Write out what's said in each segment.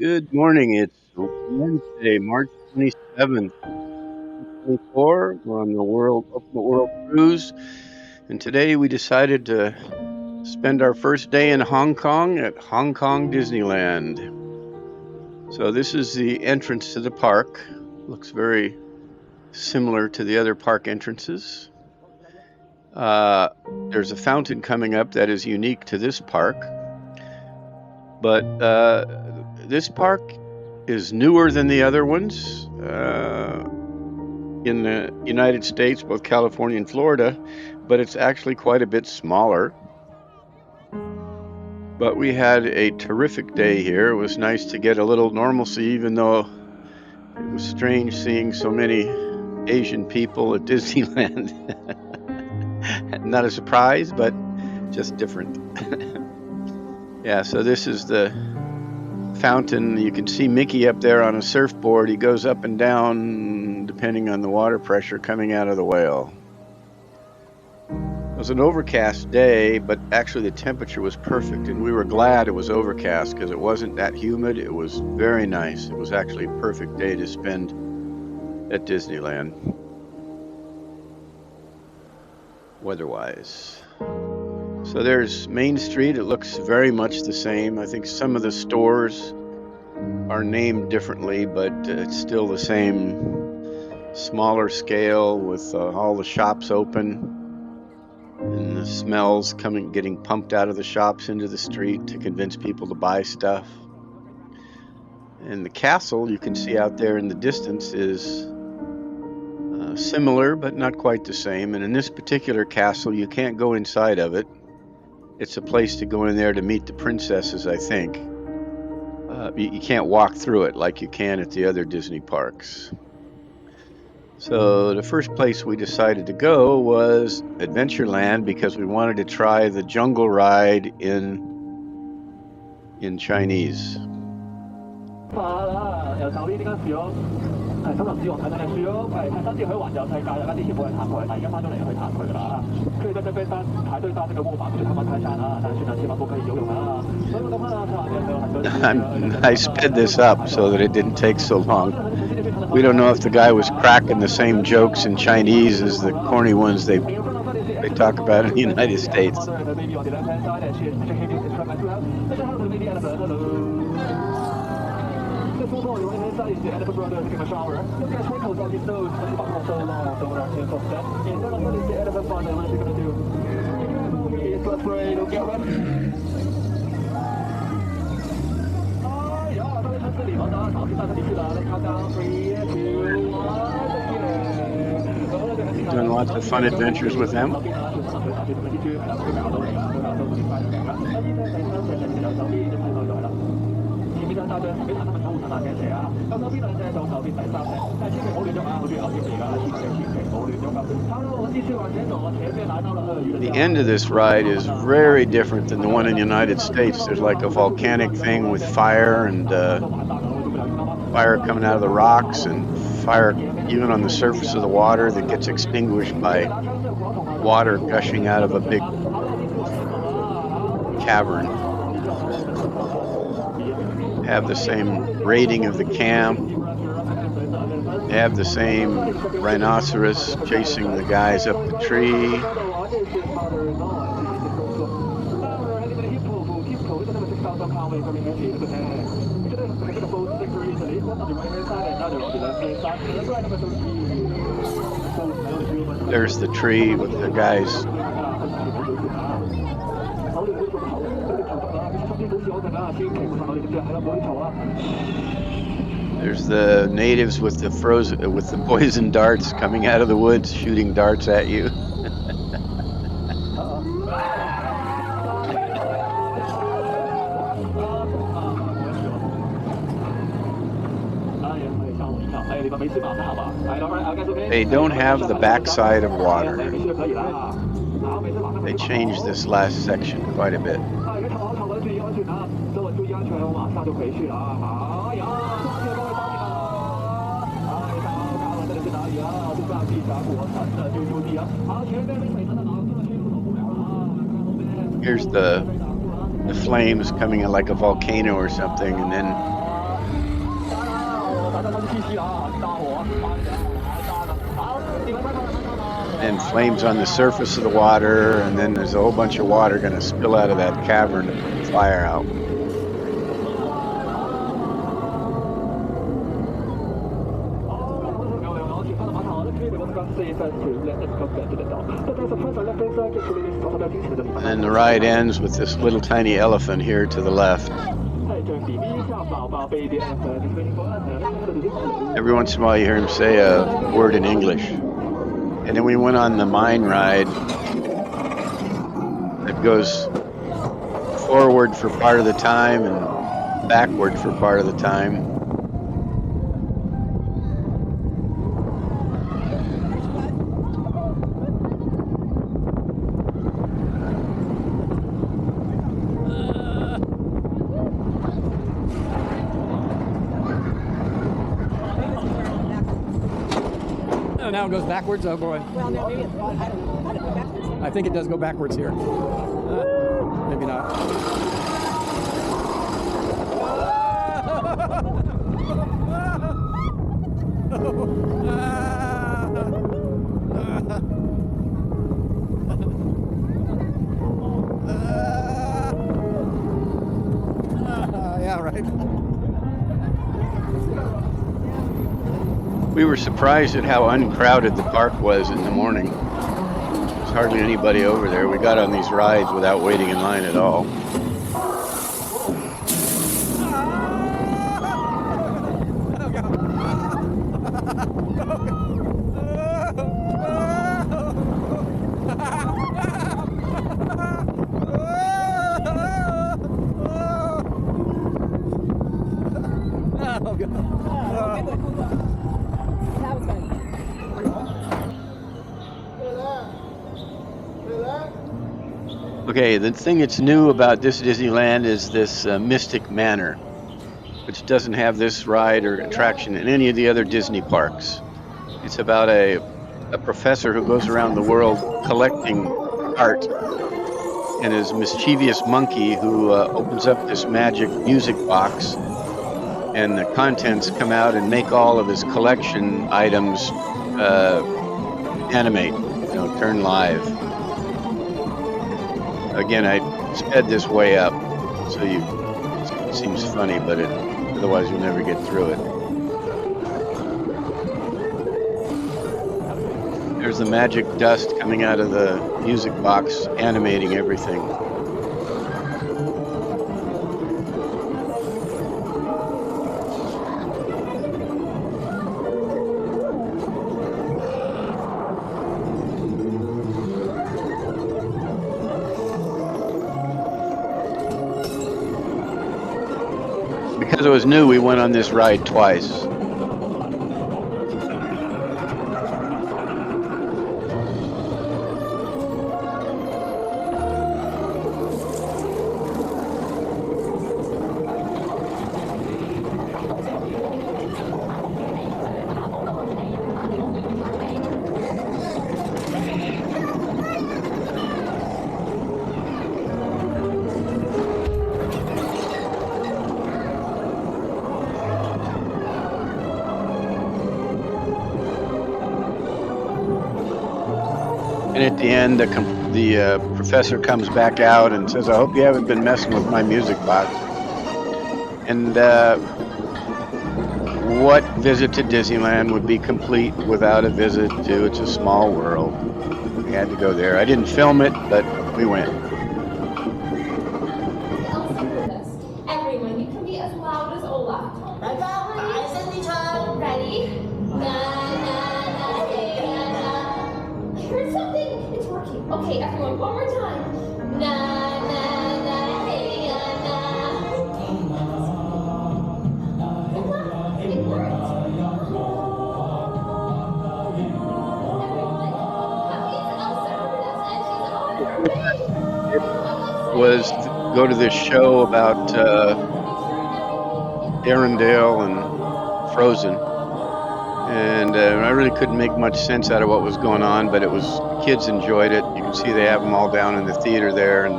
Good morning. It's Wednesday, March 27th, 2024. We're on the Ultimate World Cruise, and today we decided to spend our first day in Hong Kong at Hong Kong Disneyland. So this is the entrance to the park. Looks very similar to the other park entrances. Uh, there's a fountain coming up that is unique to this park, but this park is newer than the other ones. In the United States, both California and Florida, but it's actually quite a bit smaller. But we had a terrific day here. It was nice to get a little normalcy, even though it was strange seeing so many Asian people at Disneyland. Not a surprise, but just different. Yeah, so this is the fountain. You can see Mickey up there on a surfboard. He goes up and down depending on the water pressure coming out of the whale. It was an overcast day, but actually the temperature was perfect, and we were glad it was overcast because it wasn't that humid. It was very nice. It was actually a perfect day to spend at Disneyland, weather-wise. So there's Main Street. It looks very much the same. I think some of the stores are named differently, but it's still the same smaller scale with all the shops open. And the smells getting pumped out of the shops into the street to convince people to buy stuff. And the castle you can see out there in the distance is similar, but not quite the same. And in this particular castle, you can't go inside of it. It's a place to go in there to meet the princesses, I think. You can't walk through it like you can at the other Disney parks. So the first place we decided to go was Adventureland because we wanted to try the jungle ride in Chinese. I sped this up so that it didn't take so long. We don't know if the guy was cracking the same jokes in Chinese as the corny ones they talk about in the United States. You've done lots of fun adventures with them. The end of this ride is very different than the one in the United States. There's like a volcanic thing with fire and fire coming out of the rocks and fire even on the surface of the water that gets extinguished by water gushing out of a big cavern. Have the same rating of the camp. They have the same rhinoceros chasing the guys up the tree. There's the tree with the guys. There's the natives with the poison darts coming out of the woods, shooting darts at you. They don't have the backside of water. They changed this last section quite a bit. Here's the flames coming in like a volcano or something, and then And flames on the surface of the water, and then there's a whole bunch of water going to spill out of that cavern to put the fire out. And then the ride ends with this little tiny elephant here to the left. Every once in a while you hear him say a word in English. And then we went on the mine ride that goes forward for part of the time and backward for part of the time. Oh, now it goes backwards? Oh, boy. Well, no, maybe it's backwards. I think it does go backwards here. Maybe not. Yeah, right. We were surprised at how uncrowded the park was in the morning. There's hardly anybody over there. We got on these rides without waiting in line at all. Oh, good. That was fun. Okay, the thing that's new about this Disneyland is this Mystic Manor, which doesn't have this ride or attraction in any of the other Disney parks. It's about a professor who goes around the world collecting art, and his mischievous monkey who opens up this magic music box, and the contents come out and make all of his collection items animate, turn live. Again, I sped this way up, so it seems funny, but otherwise you'll never get through it. There's the magic dust coming out of the music box, animating everything. Because it was new, we went on this ride twice. And at the end, the professor comes back out and says, "I hope you haven't been messing with my music box." And what visit to Disneyland would be complete without a visit to It's a Small World? We had to go there. I didn't film it, but we went. Everyone, you can be as loud as Olaf. Ready? Na na na, hey na na. I heard something. It's working. Okay, everyone, one more time. Na na na, hey na. It worked. Was to go to this show about Arendelle and Frozen, and I really couldn't make much sense out of what was going on, but the kids enjoyed it. You can see they have them all down in the theater there, and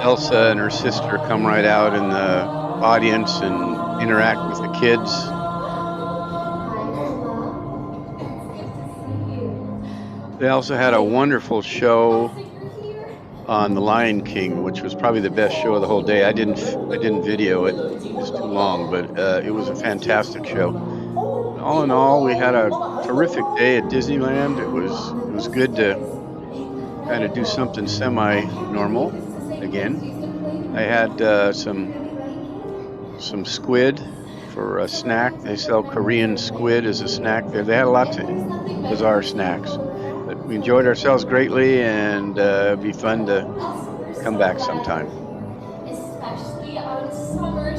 Elsa and her sister come right out in the audience and interact with the kids. They also had a wonderful show on The Lion King, which was probably the best show of the whole day. I didn't video it. It was too long, but it was a fantastic show. All in all, we had a terrific day at Disneyland. It was good to kind of do something semi-normal again. I had some squid for a snack. They sell Korean squid as a snack there. They had a lot of bizarre snacks, but we enjoyed ourselves greatly, and it'd be fun to come back sometime. Especially on summer